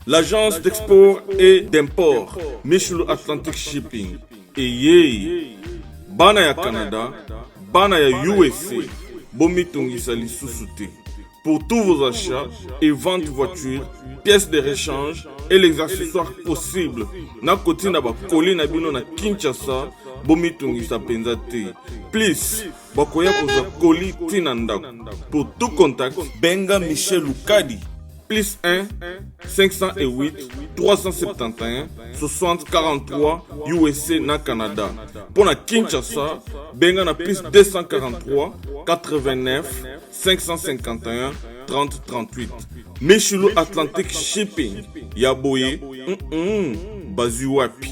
L'agence d'export et d'import Michulu Atlantic Shipping et bana ya Canada, bana ya USA, bomitungisa lisusu te. Pour tous vos achats et ventes de voitures, pièces de rechange et les accessoires possibles. Na koti na ba koli na bino na Kinshasa, bomitungisa penza te. Please, bakoya koza koli tina ndako. Pour tout contact, benga Michel Lukadi. Plus 1 508 371 60 43 USA na Canada. Pour la Kinshasa, benga na plus 243 89 551 30 38. Michulu Atlantic Shipping. Yaboye, Bazuapi.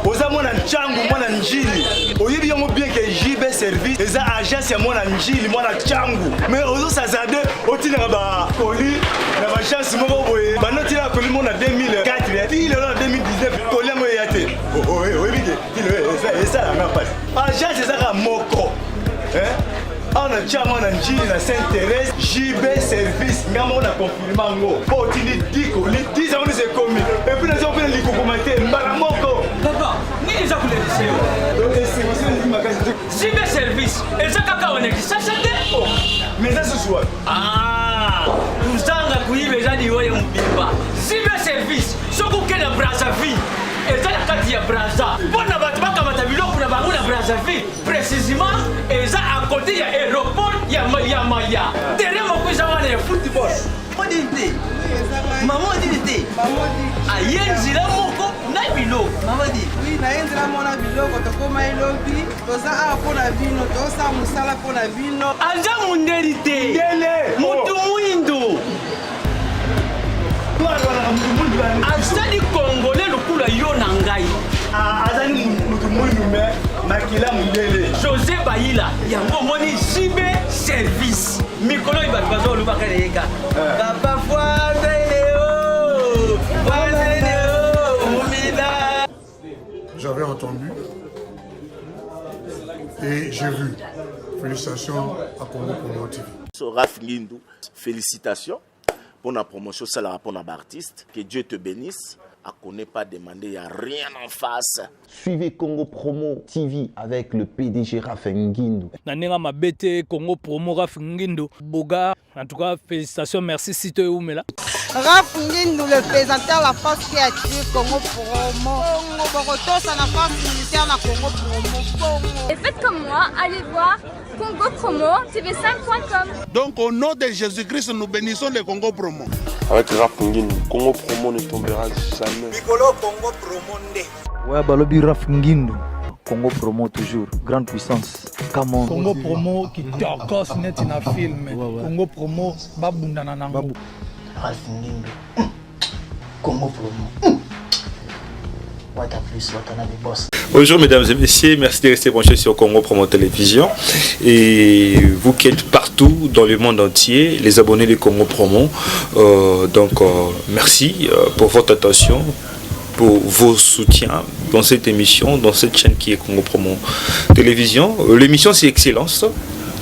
Oza mwana nchangu mwana njili oyibi yango bien que JB service eza agence ya mwana njili mwana nchangu mais ozo sazade otinaka ba koli na ba chance moko boye banotina koli mona 2004 ti lelo na 2019 koli yango ya te oyibi ke ti lelo eza la ngapasi agence eza moko on a déjà mon njili na Saint-Thérèse JB service ngamo na confirmer ngo po tini diko li 10 ans c'est commis et puis les gens li kokomate mbala moko papa ni les akuleliseo donc c'est aussi ni magasin JB service eza kaka wana kisasate mais ça ce soir uzanga kuibe jadi woye mbimba JB service soko kena Brazzaville eza la kati ya Brazza bona batu bakamata biloko na bango na Brazzaville précisément eza à côté ya aéroport ya Maya derrière mokweza wana ya football modinte maman dit ayenzila moko na biloko maman dit oui naenzila mona biloko tokoma elobi toza a pona bino tosa musala pona bino anja mundeli te mutu muindo azali congolais lokula yo na ngai azali mutu muindo me makila mundele José Bayila yango moni JB service mikolo ibatu bazolubaka leka papa J'avais entendu et j'ai vu. Félicitations à Congo Promo TV. Raf Ngindou, félicitations pour la promotion, c'est la pour l'artiste. Que Dieu te bénisse. À connaît pas demander, il n'y a rien en face. Suivez Congo Promo TV avec le PDG Raf Ngindou. Nanenga mabete Congo Promo Raf Ngindou. Boga, en tout cas, félicitations, merci Sito Oumela. Raf Ngindou, le présentateur de la force créative Congo Promo. Borotos à la force militaire de Congo Promo. Et faites comme moi, allez voir Congo Promo, tv5.com. Donc au nom de Jésus-Christ, nous bénissons le Congo Promo. Avec Raf Ngindou, Congo Promo ne tombera jamais. Nicolo Congo Promo nde. Ouais, balobi Raf Ngindou. Congo Promo toujours, grande puissance. Come on. Congo Promo qui torgosse net na film. Congo Promo babundana nango. Raf Ngindou. Congo Promo. Bonjour mesdames et messieurs, merci de rester branchés sur Congo Promo Télévision. Et vous qui êtes partout dans le monde entier, les abonnés de Congo Promo, merci pour votre attention, pour vos soutiens dans cette émission, dans cette chaîne qui est Congo Promo Télévision. L'émission c'est Excellence,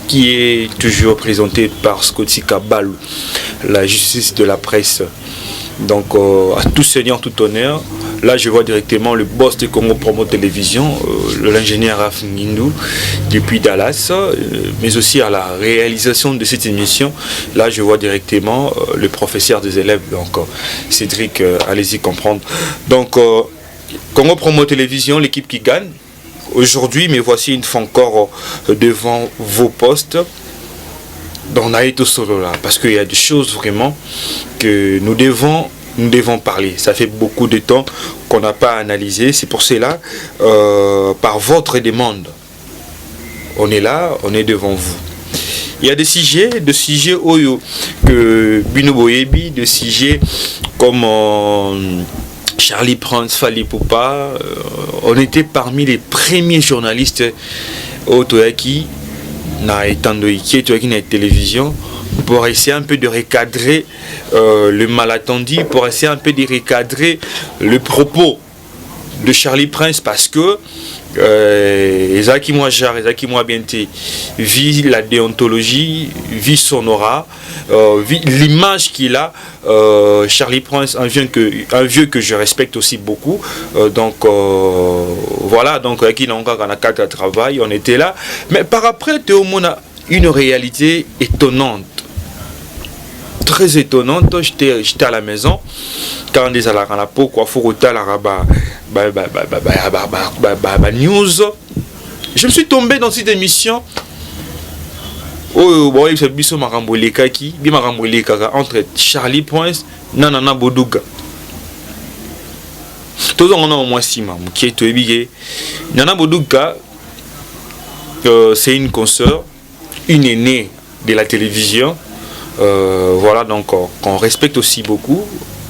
qui est toujours présentée par Scotty Kabalou, la justice de la presse. Donc à tout seigneur, tout honneur. Là je vois directement le boss de Congo Promo Télévision, l'ingénieur Raf Ngindou depuis Dallas, mais aussi à la réalisation de cette émission. Là je vois directement le professeur des élèves, donc Cédric, allez-y comprendre. Donc Congo Promo Télévision, l'équipe qui gagne aujourd'hui, mais voici une fois encore devant vos postes. Dans Naïto Solo là, parce qu'il y a des choses vraiment que nous devons parler. Ça fait beaucoup de temps qu'on n'a pas analysé. C'est pour cela, par votre demande, on est là, on est devant vous. Il y a des sujets Oyo que Bino Boyebi, des sujets comme Charlie Prince, Fali Poupa. On était parmi les premiers journalistes au Toyaki. Na Etandoiki, na télévision, pour essayer un peu de recadrer le malentendu, pour essayer un peu de recadrer le propos de Charlie Prince parce que Ezaki Mouajar, Ezaki Mouabienté vit la déontologie, vit son aura, vit l'image qu'il a. Charlie Prince, un vieux que je respecte aussi beaucoup. Voilà, donc avec qui on a quatre à travail, on était là. Mais par après, Théo Mona, une réalité étonnante. Très étonnante. J'étais à la maison quand des alarmes à la peau, quoi, faut router la news. Je me suis tombé dans cette émission. Oh, bon, c'est biso marambole kaki, bi marambole kaka entre Charlie Prince, Nana Boduga. Tout on a au moins six membres qui est obligé. Nana Boduga, c'est une consoeur, une aînée de la télévision. Voilà, donc qu'on respecte aussi beaucoup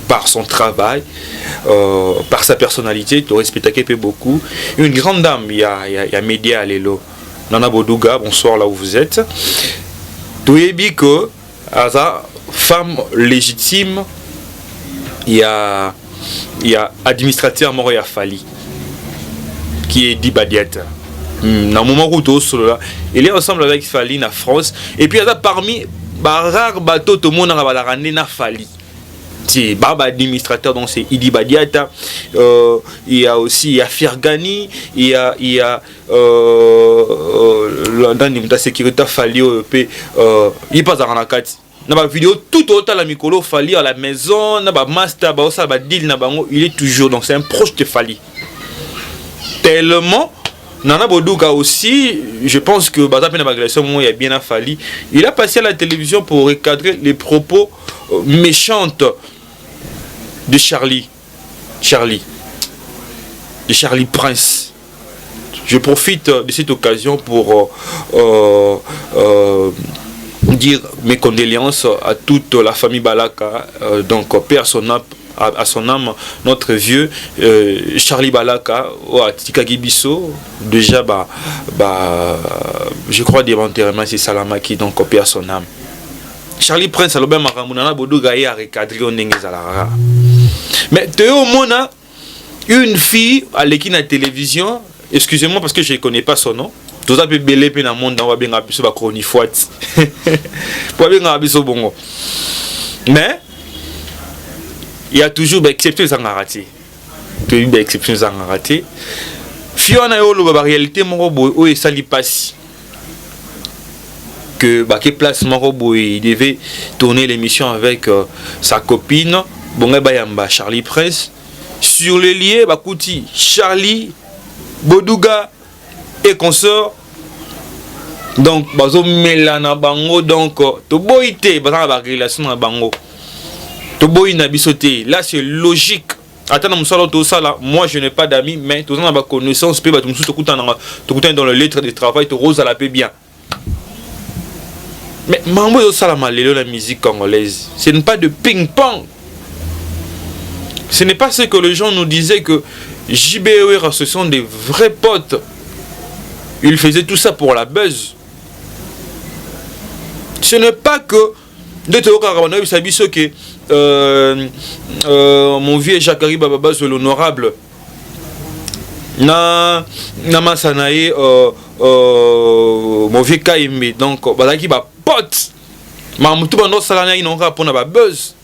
par son travail, par sa personnalité, tu respectes beaucoup. Une grande dame, il y a Média Alelo, Nana Boduga, bonsoir là où vous êtes. Tu es dit que, à sa femme légitime, il y a administrateur Moroya Fali, qui est Dibadiata. Dans le moment où il est ensemble avec Fali en France, et puis il y a parmi rare bateau tout le monde a la randonnée na Fali. C'est Baba administrateur, donc c'est Idi Badiata. Il y a aussi Fergani, il y a la sécurité Fali, il passe à la carte. Dans la vidéo tout autant la micro Fali à la maison, na ba master ba ça ba deal na bango, il est toujours, donc c'est un proche de Fali. Tellement Nana Boduga aussi, je pense que il y a bien Fali. Il a passé à la télévision pour recadrer les propos méchantes de Charlie Prince. Je profite de cette occasion pour dire mes condoléances à toute la famille Balaka, donc paix à son âme, notre vieux Charlie Balaka, Tikagibiso, déjà je crois déventerement c'est Salamaki, donc paix à son âme. Charlie Prince Alobé Maramounana Boduga a recadré au Nengezalara. Mais Théo Mona, une fille à l'équipe de la télévision, excusez-moi parce que je ne connais pas son nom. Tout ça peut belé dans le monde dans le chronifoite. Pour bien abisso bongo. Mais il y a toujours des exceptions qui sont ratées. Toujours des exceptions qui sont ratées. Fiona Yolo la réalité mon robot et ça lui passe. Que place Marobo il devait tourner l'émission avec sa copine Bonga Bayamba Charlie Prince sur les liés Bakouti Charlie Boduga et consort donc bazo melana bango donc to boité bazana ba relation na bango to boy na bisoté là c'est logique. Attends, moi je n'ai pas d'amis mais tous on a connaissance peut tout dans le lettre de travail to rose à la paix bien. Mais Mambo Salama la musique congolaise, ce n'est pas de ping-pong. Ce n'est pas ce que les gens nous disaient que JBER, ce sont des vrais potes. Ils faisaient tout ça pour la buzz. Ce n'est pas que mon vieux Jacques Baba c'est l'honorable. Namasanae mon vieux Kaime donc bazaki ba pote mamutu bando salana inonga pona ba buzz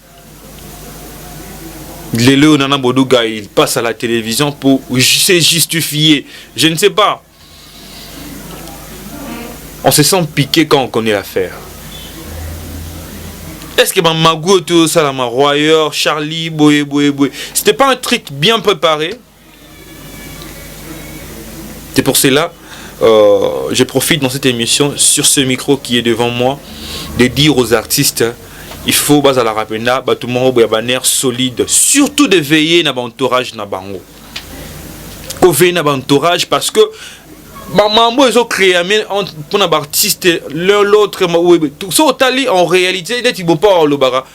Lelo Nana Boduga il passe à la télévision pour se justifier, je ne sais pas, on se sent piqué quand on connaît l'affaire. Est-ce que Magou tout ça la Royer Charlie boé c'était pas un truc bien préparé? C'est pour cela, je profite dans cette émission, sur ce micro qui est devant moi, de dire aux artistes, il faut à la rapena, tout le monde a un air solide, surtout de veiller à l'entourage na bango. Veiller à l'entourage parce que maman ils ont créé pour un artiste l'un l'autre, tout ça en réalité, il ne pas le bara.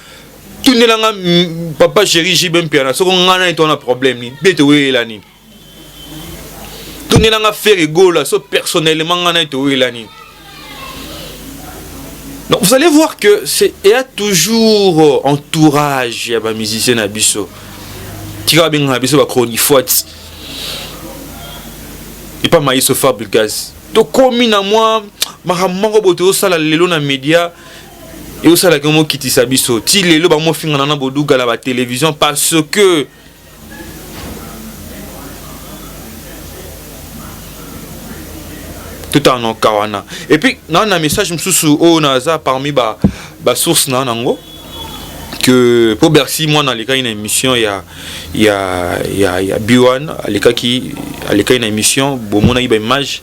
Tout le monde papa chéri j'ai bien piano, ce qu'on a un problème ni, bête oui là ni. Tout le monde a fait rigolo, ça personnellement on a été là ni. Donc vous allez voir que il y a toujours entourage, il y a des musiciens à Bisso. Tu vas bien à Bisso, chronifoite. et pas Maïs Fabregas. Donc comme na moi mahamango boto sala lelo na média et aussi la comment quitter sa biso ti lelo ba mo finga na boduga la télévision parce que tout en kawana. Et puis nan un message msusu o naza parmi ba source na nango que pour Bercy moi dans les cas une émission il y a Biwan les cas qui les cas une émission bon mon iba image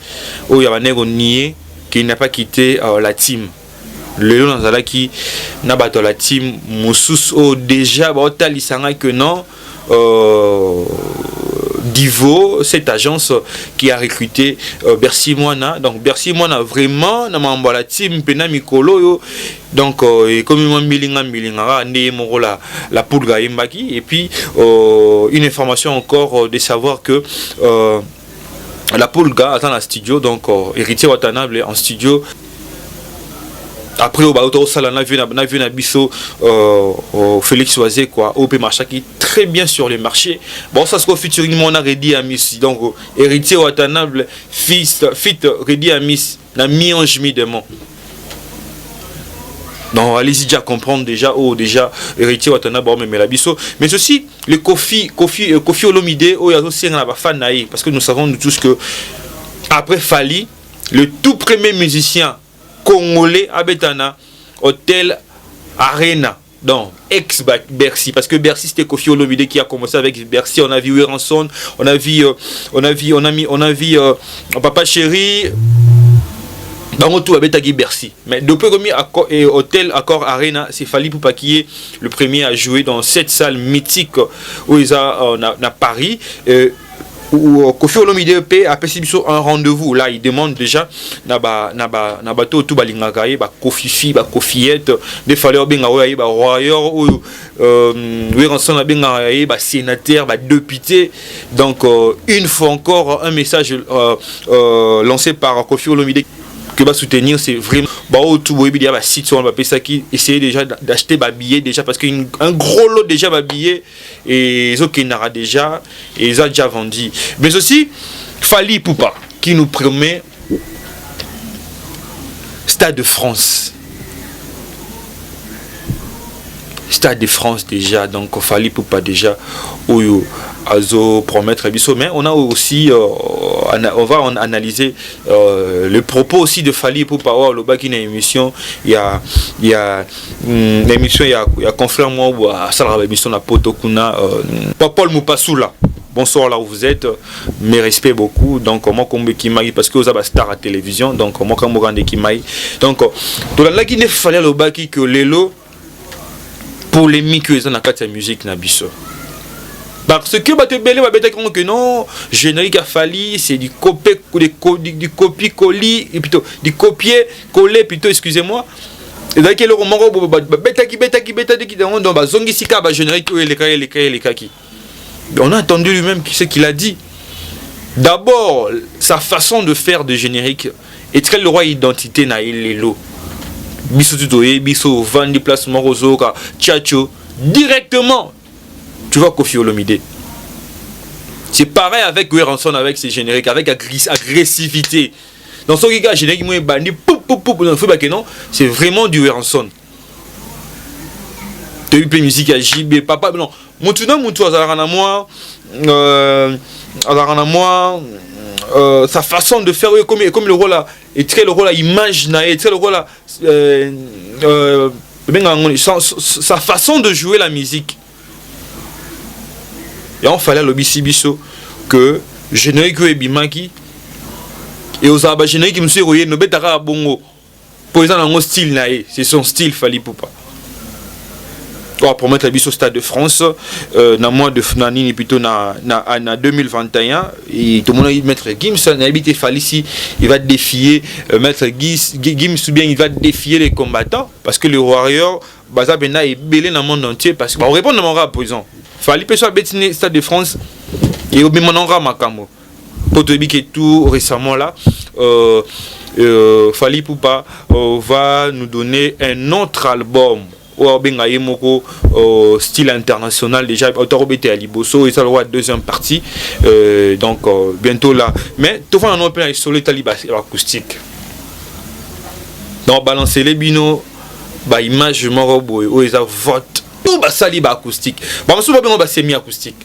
où il y a banego nié qui n'a pas quitté la team le long dans qui n'a pas la team musus o déjà ba talisanga que non Divo, cette agence qui a recruté Bercy Moana. Donc Bercy Moana vraiment na la team pena mikolo donc et comme milinga la poudre imbaki et puis une information encore de savoir que la Polga attend la studio donc héritier Watanabe en studio. Après, on a vu un biseau Félix Oisé, quoi, OP Marcha qui très bien sur les marchés. Bon, ça se fait featuring on a Reddy Amis. Donc, héritier Watanabe, fit Reddy Amis, n'a mis en chemin de mon. Donc, allez-y déjà comprendre déjà, héritier Watanabe, mais la biseau. Mais aussi, le Kofi Olomide, il y a aussi un fan naïf. Parce que nous savons nous tous que, après Fali, le tout premier musicien congolais à Betana, Hôtel Arena, donc ex-Bercy, parce que Bercy c'était Kofi Olomide qui a commencé avec Bercy, on a vu Weranson, on a vu Papa Chéri, dans tout avec Bercy. Mais depuis que Hôtel Accord Arena, c'est Fally Ipupa qui est le premier à jouer dans cette salle mythique où ils ont à Paris. Où Kofi Olomide a passé un rendez-vous là il demande déjà na bato tout balingaka ba Kofi ba Kofiette des valeurs benga ba royeur ou Weranson benga ba sénateur ba député donc une fois encore un message lancé par Kofi Olomide que va soutenir c'est vraiment tout il y a un site sur ça qui essayer déjà d'acheter des billets déjà parce qu'un gros lot déjà de billets et ils ont déjà et ils ont déjà vendu mais aussi Fally Ipupa qui nous promet Stade de France déjà donc Fally Ipupa déjà où azo promettre mais on a aussi on va analyser le propos aussi de Fally Ipupa le bac une émission il y a une émission il y a confrère moi ou à ça émission na poto kuna Paul Mupasula. Bonsoir là où vous êtes, mes respects beaucoup. Donc, moi, comme Kimaï, parce que vous avez star à télévision, donc, moi, comme vous Kimaï. Donc, dans la Guinée, il fallait le bac que l'élo polémique que ils ont dans la musique nabiso. Parce que bah te belé va bête que non générique a Fally c'est du copier-coller et plutôt du copier-coller plutôt excusez-moi et là quel roman bête qui dans ba zongi sika ba générique les kaki on a entendu lui-même ce qu'il a dit d'abord sa façon de faire de générique est très le roi identité na ilelo biso tutoye biso vandi place morozoka tchacho directement. Tu vois Kofi Olomide. C'est pareil avec Weranson, avec ses génériques, avec agressivité. Dans son gars générique, c'est vraiment du Weranson. Tu as eu plein de musique à JB, papa, non. Sa façon de faire, comme le rôle là, est très le rôle à image, est très le rôle à. Sa façon de jouer la musique. Et on fallait le bisibiso que générique et bimaki et aux abats générique monsieur royer no betara bongo pour exemple dans style naé c'est son style Fally Ipupa pour mettre la biso au Stade de France dans mois de Fnanini plutôt na 2021 et tout le monde a dit maître Gims n'a habité Fally ici il va défier maître Gims ou bien il va défier les combattants parce que le warrior baza bena est belé dans le monde entier parce que on répond dans mon rap présent Fally Ipupa bétiner Stade de France et au même endroit Makamo pour te dire que tout récemment là Fally Ipupa va nous donner un autre album ou benga yemoko style international déjà autorobete à Liboso et ça le deuxième partie donc bientôt là mais tout va en plein sur le taliba acoustique donc balancer les binos ba image moko boy ou ils vote tout ba sali ba acoustique ba musuba benga ba semi acoustique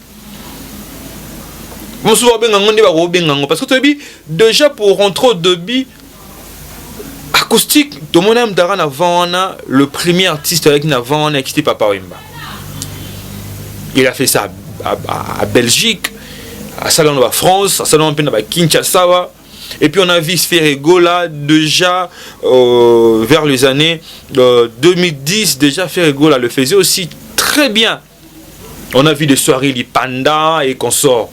musuba benga ngonde ba ko benga parce que tu dis déjà pour rentrer au débit acoustique, tout le monde aime Daran avant le premier artiste avec Navan qui était Papa Wemba. Il a fait ça à Belgique, à Salon de France, à Salon de Kinshasa. Et puis on a vu Ferrego là déjà vers les années 2010 déjà Ferrego là le faisait aussi très bien. On a vu des soirées les Panda et consorts.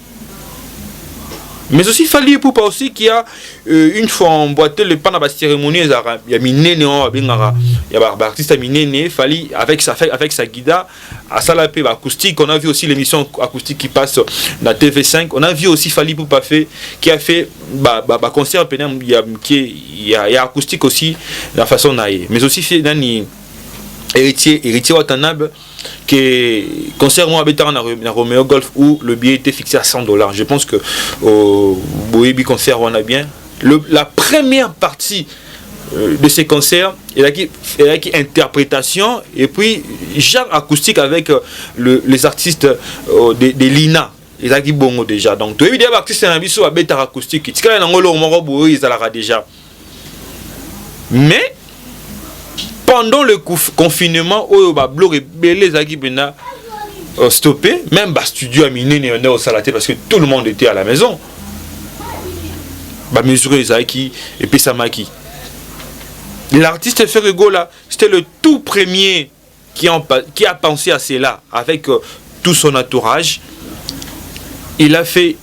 Mais aussi Fali Poupa aussi qui a une fois emboîté le pan à la cérémonie il y a miné il y a artiste miné Fali avec sa guida à Salapé acoustique. On a vu aussi l'émission acoustique qui passe dans TV5. On a vu aussi Fali Poupa qui a fait concert il y a acoustique aussi la façon d'aller mais aussi fait Dani héritier Watanabe que concernant à Romeo Golf où le billet était fixé à $100. Je pense que au Boébi concert on a bien la première partie de ces concerts il y a qui interprétation et puis genre acoustique avec les artistes des Lina ils a qui bongo déjà donc tu évidemment artiste un biso à bêta acoustique tu connais ngolo moro boy ils a déjà mais pendant le confinement, où Blog et Belé Zaki Bena stoppé, même studio a miné au Salaté parce que tout le monde était à la maison. Mesuré Zaki et puis Samaki. L'artiste Ferrego là, c'était le tout premier qui a pensé à cela avec tout son entourage. Il a fait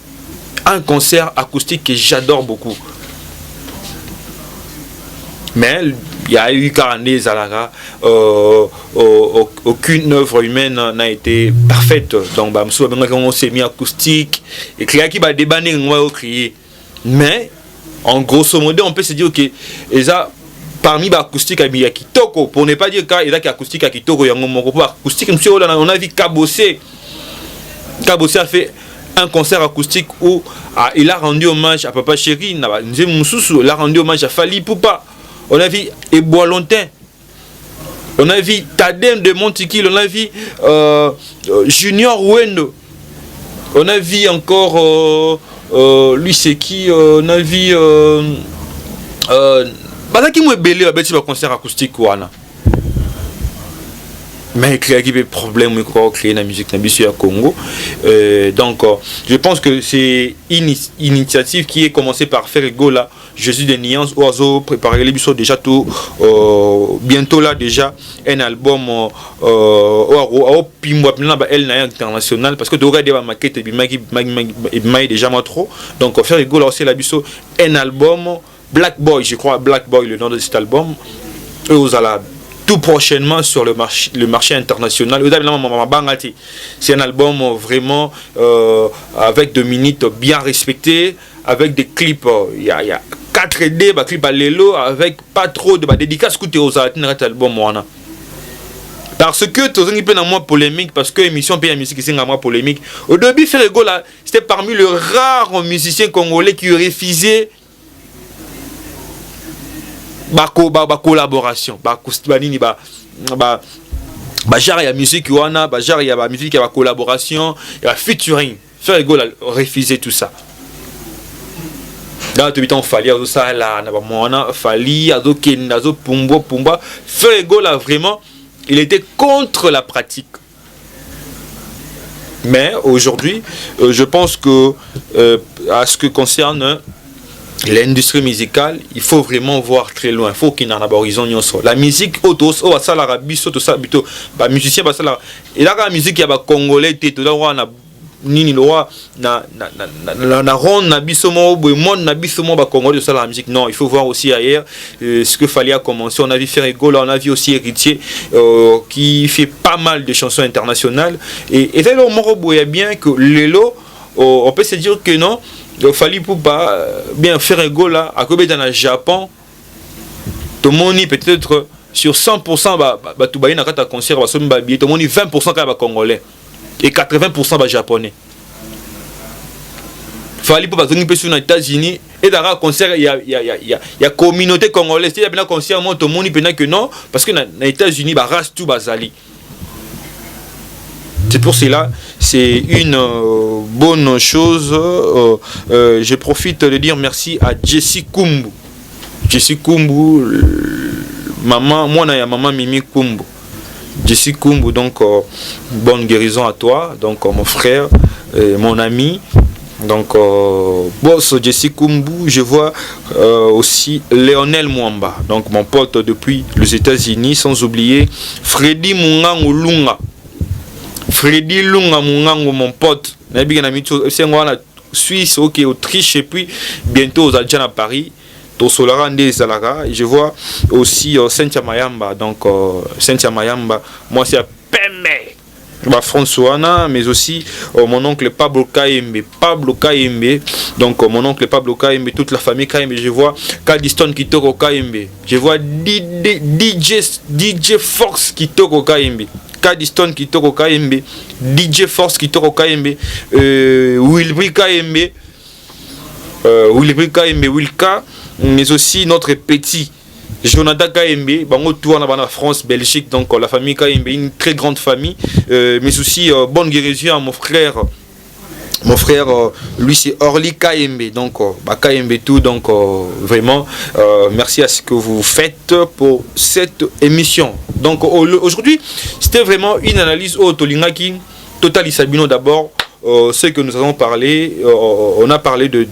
un concert acoustique que j'adore beaucoup. Mais il y a eu 40 Zalaga, aucune œuvre humaine n'a été parfaite. Donc, on s'est mis acoustique et qui va débanner, on va crier. Mais, en grosso modo, on peut se dire que parmi les acoustiques, il y a Kitoko, pour ne pas dire qu'il y a acoustique à Kitoko, il y a acoustique, on a vu Kabossé. Kabossé a fait un concert acoustique où il a rendu hommage à Papa Chéri, il a rendu hommage à Fali Poupa. On a vu Ebois Longtemps, on a vu Tadem de Montikil, on a vu Junior Wendo, on a vu encore lui c'est qui, on a vu qui m'a belé avec ce concert acoustique ouana. Mais il y a des problèmes pour créer la musique au Congo. Donc, je pense que c'est une initiative qui est commencée par Ferrego là, Jésus des Nuances, Oiseau, préparer les bisous déjà tout. Bientôt là déjà un album international parce que tu aurais des maquettes et déjà trop. Donc, Ferrego là aussi la bisou un album Black Boy, je crois Black Boy le nom de cet album. Tout prochainement sur le marché international. C'est un album vraiment avec des minutes bien respectées, avec des clips, il y a 4D, des clips à l'élo, avec pas trop de dédicaces que tu as cet album. Parce que tu as une moins polémique, parce que l'émission Pays Musique est moins polémique. Au début, Ferrego, c'était parmi les rares musiciens congolais qui refusé collaboration genre il y a musique genre il y a musique il y a collaboration il y a featuring Ferrego a refusé tout ça dans tout le temps Fali ça là Fali Pumba Ferrego là vraiment il était contre la pratique mais aujourd'hui je pense que à ce que concerne l'industrie musicale, il faut vraiment voir très loin. Il faut qu'il y ait un horizon. La musique, musicien, il y a la musique qui est congolais, nini loa na ron na bisomo monde na bisomo ba Congo de ça la musique. Non, il faut voir aussi ailleurs ce que Fali a commencé. On a vu Ferrego là, on a vu aussi Héritier qui fait pas mal de chansons internationales et là on voit bien que Lelo on peut se dire que non, Fali Poupa bien Ferrego là à côté dans le Japon tout le monde peut-être sur 100% tout baïna kata concert ba somi ba billet to moni 20% ka ba congolais et 80% ba japonais. Fali pour bazongi pe sur les États-Unis et dans un concert il y a communauté congolaise, il y a bien un concert moi tout moni pena que non parce que dans les États-Unis ba race tout bazali. C'est pour cela, c'est une bonne chose. Je profite de dire merci à Jessie Kumbu. Jessie Kumbu, maman, moi, il y a maman Mimi Kumbu. Jessie Kumbu, donc, bonne guérison à toi, donc, mon frère, mon ami. Donc, boss Jessie Kumbu, je vois aussi Léonel Mwamba, donc mon pote depuis les États-Unis, sans oublier Freddy Mungango Lunga. Freddy Lunga Mungango, mon pote, c'est moi en Suisse, ok, Autriche, et puis bientôt aux Adjan à Paris. Tosolara Nde Zalaga. Je vois aussi Cynthia Mayamba. Donc, Cynthia Mayamba, moi c'est Pembe. François, mais aussi mon oncle Pablo Kaembe. Pablo Kaembe. Donc, mon oncle Pablo Kaembe, toute la famille Kaembe. Je vois Kadiston Kitoko Kaembe. Je vois DJ Force Kitoko Kaembe. Kadiston Kitoko Kaembe. DJ Force Kitoko Kaembe. Wilbri Kaembe. Wilbri Kaembe Wilka. Mais aussi notre petit Jonathan Kaembe, bango tour en France, Belgique, donc la famille Kaembe, une très grande famille, mais aussi bonne guérison à mon frère, lui c'est Orly Kaembe, donc Kaembe tout, donc vraiment merci à ce que vous faites pour cette émission. Donc aujourd'hui c'était vraiment une analyse au Tolingaki, Total Isabino d'abord. Ce que nous avons parlé, on a parlé de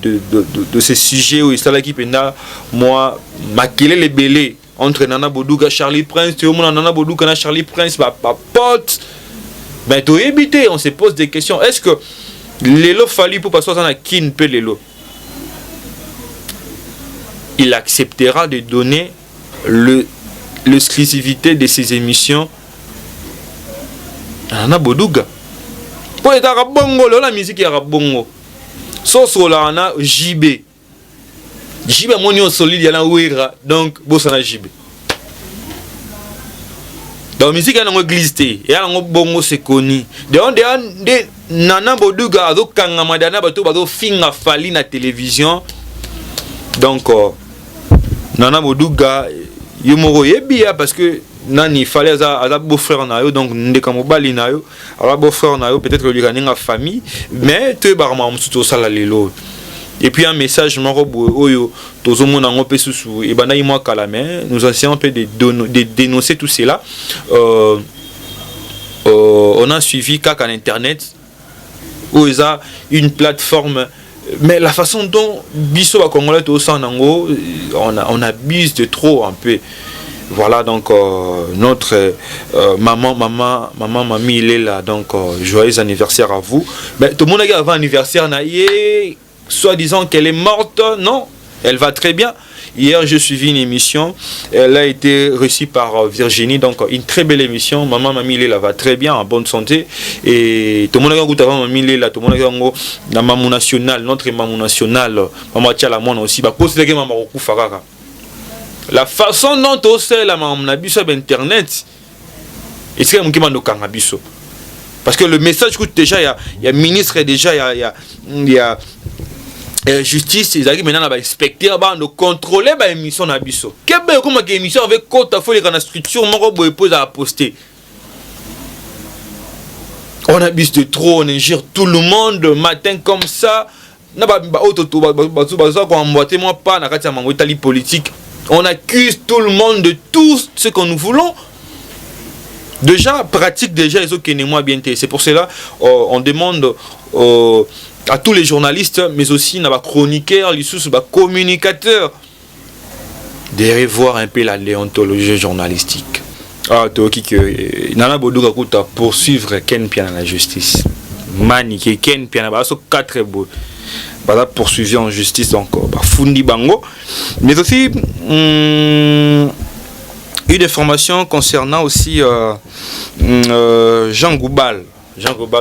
ces sujets où il s'est qui pena moi maquiller les belés entre Nana Bodouga Charlie Prince, tu vois Nana Bodouga Charlie Prince, ma pote, ben tu éviter, on se pose des questions. Est-ce que l'élo fallu pour passer à kin peut l'élo, il acceptera de donner l'exclusivité de ses émissions à Nana Bodouga? Pour être à bongo, la musique est à bongo. Soso là, on a JB. JB, mon yon solide, il y a la ouira. Donc, bossana JB. Dans la musique, il y a un glissé. Il y a un bongo, c'est connu. De Nana Bodouga, ado kangamadana, bato finga fali na télévision. Donc, Nana Bodouga, yomoro yebia parce que Nani fallait à beau-frère nayo donc ndekamobali nayo alors beau-frère nayo peut-être lui gagner la famille mais tu barma msuto sala lelo et puis un message morobo oyo tozomona ngopé susu et bana imwa kalame nous essayons un peu de dénoncer tout cela on a suivi kaka en internet où il y a une plateforme mais la façon dont biso ba congolais to sanango on abuse de trop un peu. Voilà donc notre mamie il est là donc joyeux anniversaire à vous. Mais tout le monde a avant anniversaire soit disant qu'elle est morte, non, elle va très bien. Hier j'ai suivi une émission, elle a été reçue par Virginie, donc une très belle émission. Mamie il est là va très bien, en bonne santé et tout le monde a goûté avant mamie il est là, tout le monde a la maman nationale, notre maman nationale, maman Tchala moi aussi, bah considérer que maman Roku Farara. La façon dont on sait la mamnabi sur internet, et c'est un cannabiso. Parce que le message coûte déjà, il y a ministre déjà, il y a justice, ils arrivent maintenant à inspecter, à contrôler l'émission nabiso. Quelle comme émission avec côte à folie dans la structure, mon robot pose à poster. On abuse de trop, on ingère tout le monde matin comme ça. On accuse tout le monde de tout ce que nous voulons. Déjà, pratique déjà les autres qui n'est moins bien. C'est pour cela on demande à tous les journalistes, mais aussi à les chroniqueurs, les communicateurs, de revoir un peu la déontologie journalistique. Ah, que Nana Bodouga Kouta poursuivre Ken Piana la justice. Mani Ken Piana, baso 4 beaux. Bah, poursuivi en justice donc Fundi Bango, mais aussi une information concernant aussi Jean Goubal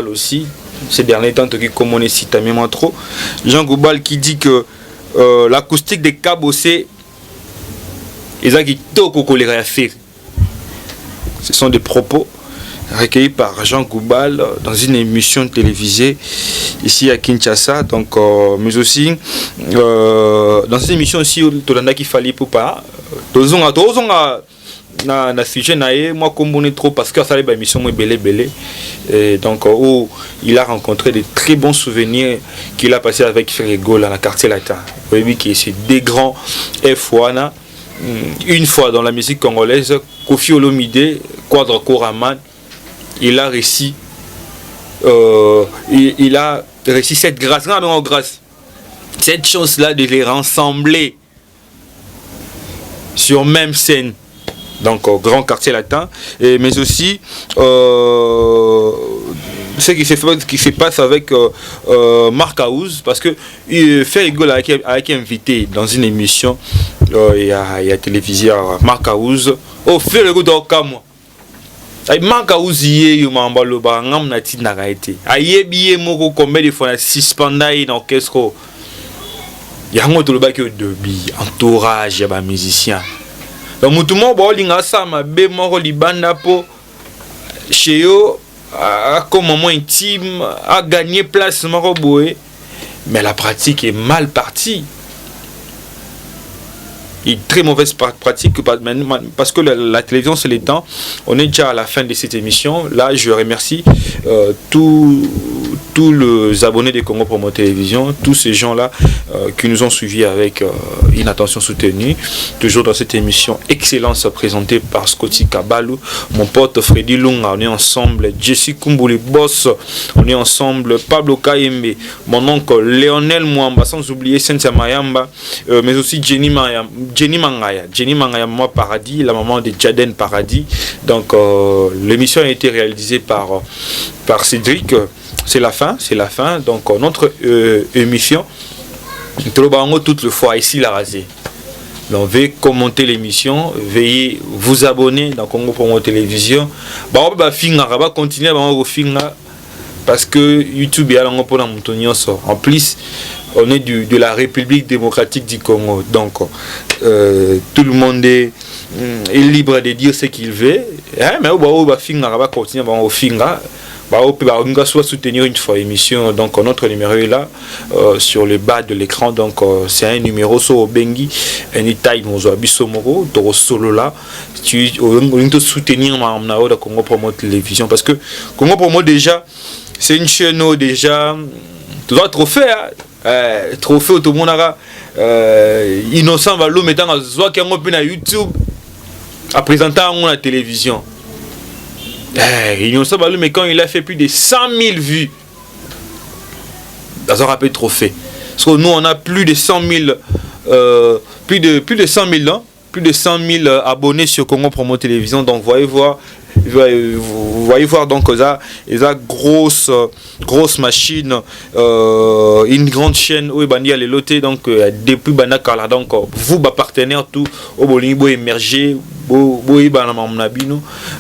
aussi ces derniers temps qui comme on est cité même trop Jean Goubal qui dit que l'acoustique des Cabossé ils a qui toko choléra faire Ce sont des propos recueillis par Jean Goubal dans une émission télévisée ici à Kinshasa. Donc, mais aussi dans cette émission aussi, Tolanda qui fallait pour pas. Na sujet naé moi comme trop parce que ça les émission moi belé et donc où il a rencontré de très bons souvenirs qu'il a passé avec Ferrego dans la quartier latin. Oui, qui c'est des grands F1 une fois dans la musique congolaise. Kofi Olomide, Quadra Koraman, il a réussi cette grâce, cette chose là de les rassembler sur même scène. Donc au grand quartier latin, mais aussi ce qui se passe avec Marc Aouz, parce que fait rigole avec invité dans une émission, il y a télévision Marc Aouz, fait rigole dans moi. Marc Aouz y est mambaloba ngam na tina gaité. Aye biye moko combien de fois suspendai dans orchestre. Yango to le ba que de bi entourage ya ba musicien. Donc mutumo bo linga sama be moko libanda po chez eux comme moment intime a gagné place moko boé, mais la pratique est mal partie. Une très mauvaise pratique parce que la télévision c'est le temps. On est déjà à la fin de cette émission. Là je remercie tous les abonnés de Congo Promo Télévision, tous ces gens là qui nous ont suivis avec une attention soutenue, toujours dans cette émission Excellence présentée par Scotty Kabalou, mon pote Freddy Lunga, on est ensemble, Jesse Kumbuli Boss, on est ensemble, Pablo Kayembe, mon oncle Léonel Mwamba, sans oublier Cynthia Mayamba, mais aussi Jenny Mangaya, maman Paradis, la maman de Jaden Paradis. Donc l'émission a été réalisée par Cédric. C'est la fin. Donc notre émission, toute le fois ici la rasée. Donc veuillez commenter l'émission, veuillez vous abonner dans Congo Promo Télévision. Continuer parce que YouTube est à l'envoi pour la montagne. En plus, on est de la République démocratique du Congo. Donc, tout le monde est libre de dire ce qu'il veut. Mais on va continuer on peut soutenir une fois l'émission. Donc notre numéro est là sur le bas de l'écran. Donc c'est un numéro sur Bengi anytime on bisomoro to solo là tu soutenir ma Congo Promo Télévision parce que Congo Promo déjà c'est une chaîne déjà tu dois trophée trophée tout le monde innocent valo mettant soit qui on YouTube à présenter à la télévision. Mais quand il a fait plus de 100 000 vues, ça aura peu trophée. Parce que nous on a plus de 100 000 plus de 100 000 abonnés sur Congo Promo Télévision. Donc vous voyez voir donc ça grosse machine, une grande chaîne où il les lotés donc depuis Banakala donc vous partenaires tout au Bolingo émerger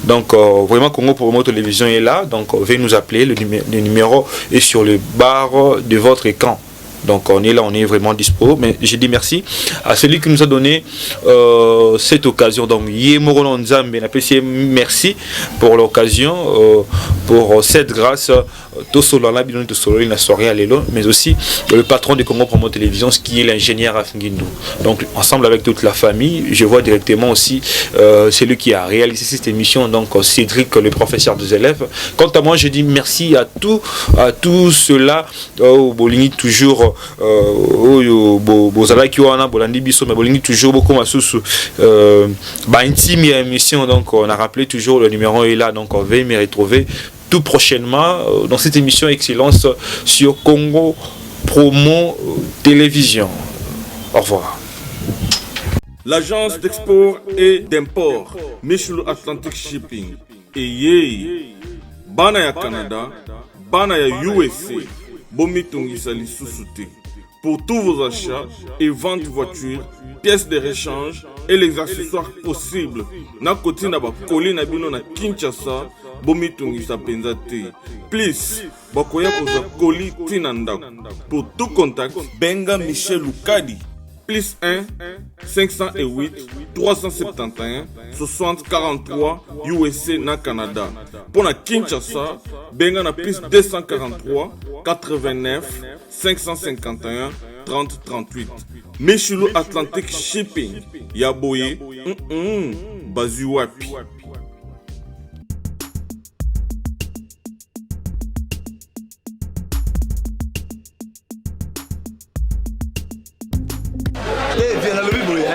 donc vraiment Congo Promo Télévision est là, donc veuillez nous appeler, le numéro est sur le barre de votre écran. Donc on est là, on est vraiment dispo. Mais je dis merci à celui qui nous a donné cette occasion. Donc Yemoro Nzambe, merci pour l'occasion, pour cette grâce. Mais aussi le patron de Congo Promo Télévision, qui est l'ingénieur Afngindou. Donc ensemble avec toute la famille, je vois directement aussi celui qui a réalisé cette émission, donc Cédric, le professeur des élèves. Quant à moi, je dis merci à tous ceux-là au Bolini toujours bozala qui wana bolandi biso mais Bolini toujours beaucoup masusu intime émission. Donc on a rappelé toujours le numéro est là, donc on va me retrouver tout prochainement dans cette émission Excellence sur Congo Promo Télévision. Au revoir. L'agence d'export et d'import Michel Atlantic Shipping et bana ya Canada, bana ya USA, bomitungisa lisusu te. Pour tous vos achats et ventes de voitures, pièces de rechange et les accessoires possibles. Na koti na ba koli na bino na Kinshasa, bomitungisa penza te. Please, bakoya koza koli tina ndako. Pour tout contact, benga Michel Lukadi. plus 1 508 371 60 43 USA na Canada. Pour na Kinshasa, benga na plus 243 89 551 30 38. Michulu Atlantic Shipping, Yaboye, Bazuwapi. Viens dans le bible,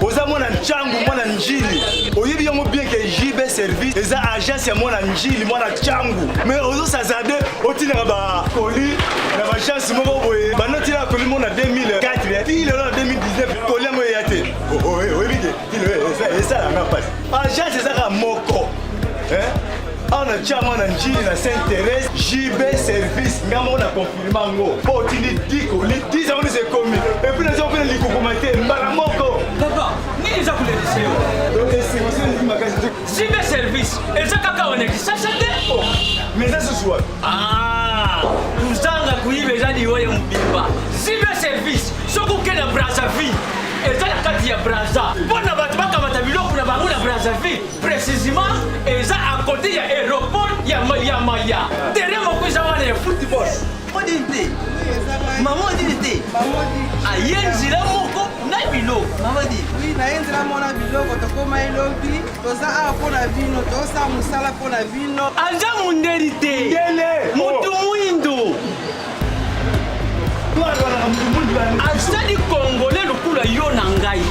oza mwana nchangu mwana njili oyebi yango bien que JB service eza agence ya mwana njili mwana nchangu mais ozo sazade otinaka ba koli na ba chance moko boye banotina koli mona 2004 ti lelo na 2019 koli yango ya te oyebi te ti lelo eza la ngapasi agence ezaka moko on a déjà mon njili na Saint-Thérèse JB service ngamo na confirmer ngo po tindi diko li 10 ans c'est commis et puis les gens veulent li kokomate mbala moko papa ni za kulelise yo donc c'est moi c'est li makasi JB service eza kaka wana kisasate mais ça ce soir kuzanga kuibe jadi woye mbimba JB service soko kena Brazzaville eza na kati ya Brazza mpona bato bakamata biloko na bango na Brazzaville précisément eza à côté ya aéroport ya Maya tere moko eza wana ya football odinte mama odinte aye nzela moko na biloko mamadi oui naye nzela mona biloko tokoma elobi toza awa mpona bino toza mosala mpona bino anja mundeli te mutu mwindo azali congolais lokula yo na ngai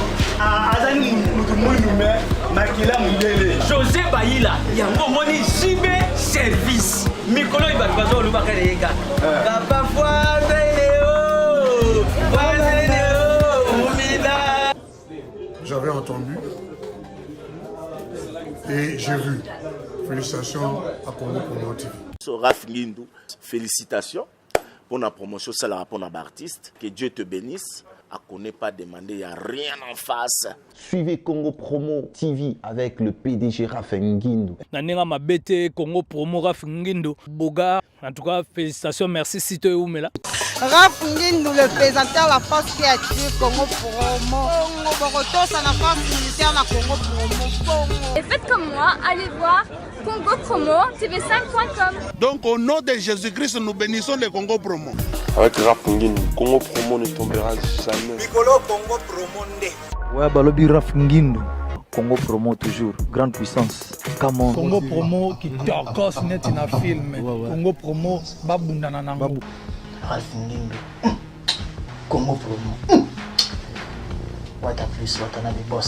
azali mutu mwindu me makila mundele José Bayila yango moni JB service mikolo ibato bazolubaka leyeka papa J'avais entendu et j'ai vu. Félicitations à Congo Promo TV. Raph Ngindu, félicitations pour la promotion, c'est la rapport d'artiste. Que Dieu te bénisse. À connaît pas demander, il n'y a rien en face. Suivez Congo Promo TV avec le PDG Raph Ngindu. Nanenga mabete Congo Promo Raph Ngindu. Boga, en tout cas, félicitations, merci Sito Oumela. Raph Ngindu, le présentateur de la force créative Congo Promo. Boroto, ça n'a pas militaire na Congo Promo. Et faites comme moi, allez voir Congo Promo, tv5.com. Donc au nom de Jésus-Christ, nous bénissons le Congo Promo. Avec Raph Ngindu, Congo Promo ne tombera jamais. Mikolo Congo Promo nde. Ouais, balobi Raph Ngindu. Congo Promo toujours, grande puissance. Come on. Congo Promo qui torcos net na film. Congo Promo babundana nango. Raph Ngindu. Congo Promo. What a plus, what a boss.